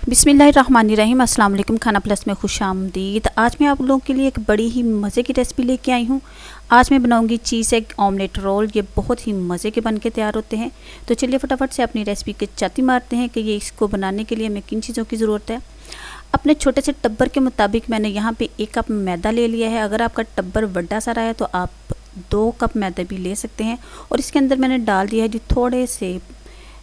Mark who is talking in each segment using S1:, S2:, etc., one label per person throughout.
S1: बिस्मिल्लाहिर्रहमानिर्रहीम। अस्सलाम वालेकुम। खाना प्लस में खुशामदीद। आज मैं आप लोगों के लिए एक बड़ी ही मज़े की रेसिपी लेके आई हूँ। आज मैं बनाऊँगी चीज़ एग ऑमलेट रोल। ये बहुत ही मज़े के बन के तैयार होते हैं। तो चलिए फटाफट से अपनी रेसिपी की चाती मारते हैं कि ये इसको बनाने के लिए हमें किन चीज़ों की ज़रूरत है। अपने छोटे से टब्बर के मुताबिक मैंने यहाँ पे 1 कप मैदा ले लिया है। अगर आपका टब्बर बड़ा सारा है तो आप 2 कप मैदा भी ले सकते हैं। और इसके अंदर मैंने डाल दिया है जी थोड़े से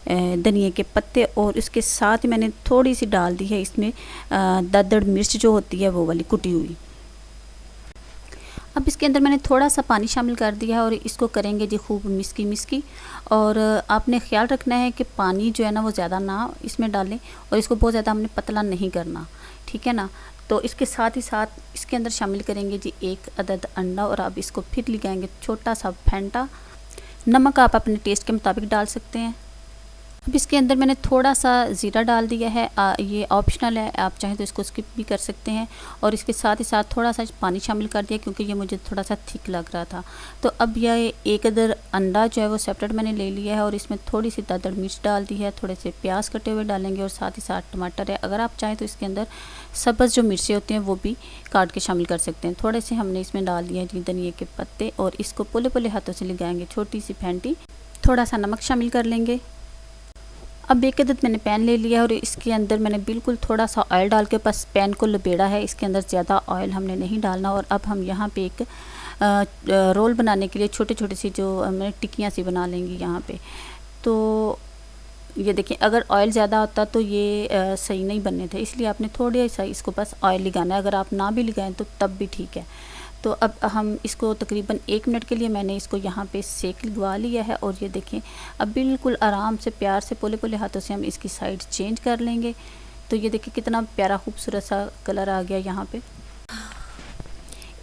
S1: धनिए के पत्ते, और इसके साथ ही मैंने थोड़ी सी डाल दी है इसमें दरदर मिर्च जो होती है वो वाली कुटी हुई। अब इसके अंदर मैंने थोड़ा सा पानी शामिल कर दिया है और इसको करेंगे जी खूब मिस्की मिस्की। और आपने ख्याल रखना है कि पानी जो है ना वो ज़्यादा ना इसमें डालें, और इसको बहुत ज़्यादा हमने पतला नहीं करना, ठीक है ना। तो इसके साथ ही साथ इसके अंदर शामिल करेंगे जी 1 अदद अंडा, और अब इसको फिर लगाएंगे छोटा सा फेंटा। नमक आप अपने टेस्ट के मुताबिक डाल सकते हैं। अब इसके अंदर मैंने थोड़ा सा ज़ीरा डाल दिया है। ये ऑप्शनल है, आप चाहें तो इसको स्किप भी कर सकते हैं। और इसके साथ ही साथ थोड़ा सा पानी शामिल कर दिया क्योंकि ये मुझे थोड़ा सा थिक लग रहा था। तो अब यह 1 अदर अंडा जो है वो सेपरेट मैंने ले लिया है, और इसमें थोड़ी सी दरदर मिर्च डाल दी है, थोड़े से प्याज कटे हुए डालेंगे, और साथ ही साथ टमाटर है। अगर आप चाहें तो इसके अंदर सब्ज़ जो मिर्चें होती हैं वो भी काट के शामिल कर सकते हैं। थोड़े से हमने इसमें डाल दिया है जी धनिए के पत्ते, और इसको पुले पुले हाथों से लगाएंगे। छोटी सी फेंटी, थोड़ा सा नमक शामिल कर लेंगे। अब 1 अदद मैंने पैन ले लिया है, और इसके अंदर मैंने बिल्कुल थोड़ा सा ऑयल डाल के बस पैन को लपेड़ा है। इसके अंदर ज़्यादा ऑयल हमने नहीं डालना। और अब हम यहाँ पे एक रोल बनाने के लिए छोटे छोटे सी जो मैंने टिक्कियाँ सी बना लेंगी यहाँ पे। तो ये देखिए, अगर ऑयल ज़्यादा होता तो ये सही नहीं बनने थे, इसलिए आपने थोड़ा सा इसको बस ऑयल लगाना है। अगर आप ना भी लगाएं तो तब भी ठीक है। तो अब हम इसको तकरीबन 1 मिनट के लिए मैंने इसको यहाँ पे सेक लगवा लिया है। और ये देखें, अब बिल्कुल आराम से प्यार से पोले पोले हाथों से हम इसकी साइड चेंज कर लेंगे। तो ये देखिए कितना प्यारा खूबसूरत सा कलर आ गया यहाँ पे।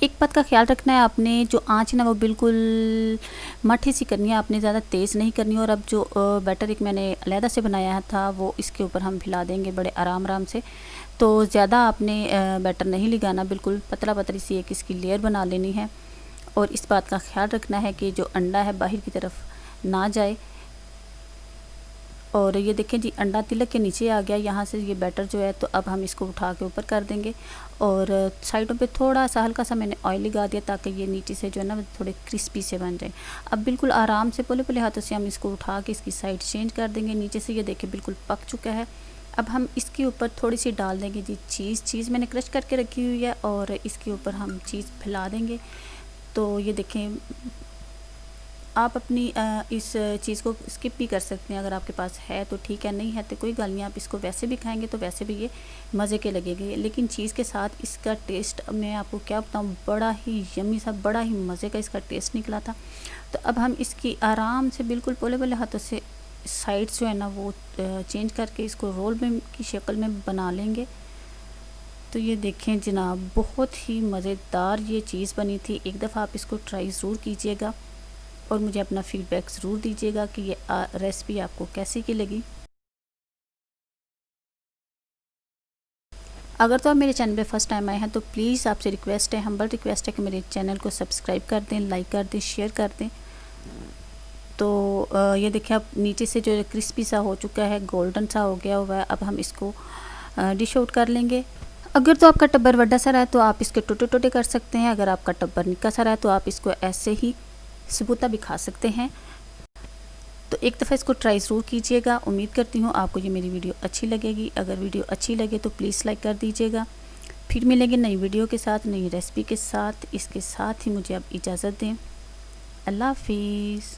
S1: एक बात का ख्याल रखना है, आपने जो आँच है ना वो बिल्कुल मठी सी करनी है, आपने ज़्यादा तेज़ नहीं करनी। और अब जो बैटर एक मैंने अलहदा से बनाया था वो इसके ऊपर हम फैला देंगे बड़े आराम आराम से। तो ज़्यादा आपने बैटर नहीं लगाना, बिल्कुल पतला पतली सी एक इसकी लेयर बना लेनी है। और इस बात का ख्याल रखना है कि जो अंडा है बाहर की तरफ ना जाए। और ये देखें जी, अंडा तिलक के नीचे आ गया यहाँ से ये बैटर जो है। तो अब हम इसको उठा के ऊपर कर देंगे, और साइडों पे थोड़ा सा हल्का सा मैंने ऑयल लगा दिया ताकि ये नीचे से जो है ना थोड़े क्रिस्पी से बन जाए। अब बिल्कुल आराम से पुले पुले हाथों से हम इसको उठा के इसकी साइड चेंज कर देंगे। नीचे से ये देखें बिल्कुल पक चुका है। अब हम इसके ऊपर थोड़ी सी डाल देंगे जी चीज़ मैंने क्रश करके रखी हुई है, और इसके ऊपर हम चीज़ फैला देंगे। तो ये देखें, आप अपनी इस चीज़ को स्किप भी कर सकते हैं, अगर आपके पास है तो ठीक है, नहीं है तो कोई गल नहीं। आप इसको वैसे भी खाएंगे तो वैसे भी ये मज़े के लगेंगे, लेकिन चीज़ के साथ इसका टेस्ट मैं आपको क्या बताऊँ, बड़ा ही यम्मी सा, बड़ा ही मज़े का इसका टेस्ट निकला था। तो अब हम इसकी आराम से बिल्कुल पोले पोले हाथों से साइड जो है ना वो चेंज करके इसको रोल में की शक्ल में बना लेंगे। तो ये देखें जनाब, बहुत ही मज़ेदार ये चीज़ बनी थी। एक दफ़ा आप इसको ट्राई ज़रूर कीजिएगा और मुझे अपना फ़ीडबैक ज़रूर दीजिएगा कि ये रेसिपी आपको कैसी की लगी। अगर तो आप मेरे चैनल पे फर्स्ट टाइम आए हैं तो प्लीज़ आपसे रिक्वेस्ट है, हम्बल रिक्वेस्ट है कि मेरे चैनल को सब्सक्राइब कर दें, लाइक कर दें, शेयर कर दें। तो ये देखिए, अब नीचे से जो क्रिस्पी सा हो चुका है, गोल्डन सा हो गया हुआ है। अब हम इसको डिश आउट कर लेंगे। अगर तो आपका टब्बर बड़ा सा रहा है तो आप इसके टोटे टोटे कर सकते हैं। अगर आपका टब्बर निक्का सा रहा है तो आप इसको ऐसे ही सबूता भी खा सकते हैं। तो एक दफ़ा इसको ट्राई ज़रूर कीजिएगा। उम्मीद करती हूँ आपको ये मेरी वीडियो अच्छी लगेगी। अगर वीडियो अच्छी लगे तो प्लीज़ लाइक कर दीजिएगा। फिर मिलेंगे नई वीडियो के साथ, नई रेसिपी के साथ। इसके साथ ही मुझे अब इजाज़त दें। अल्लाह हाफिज़।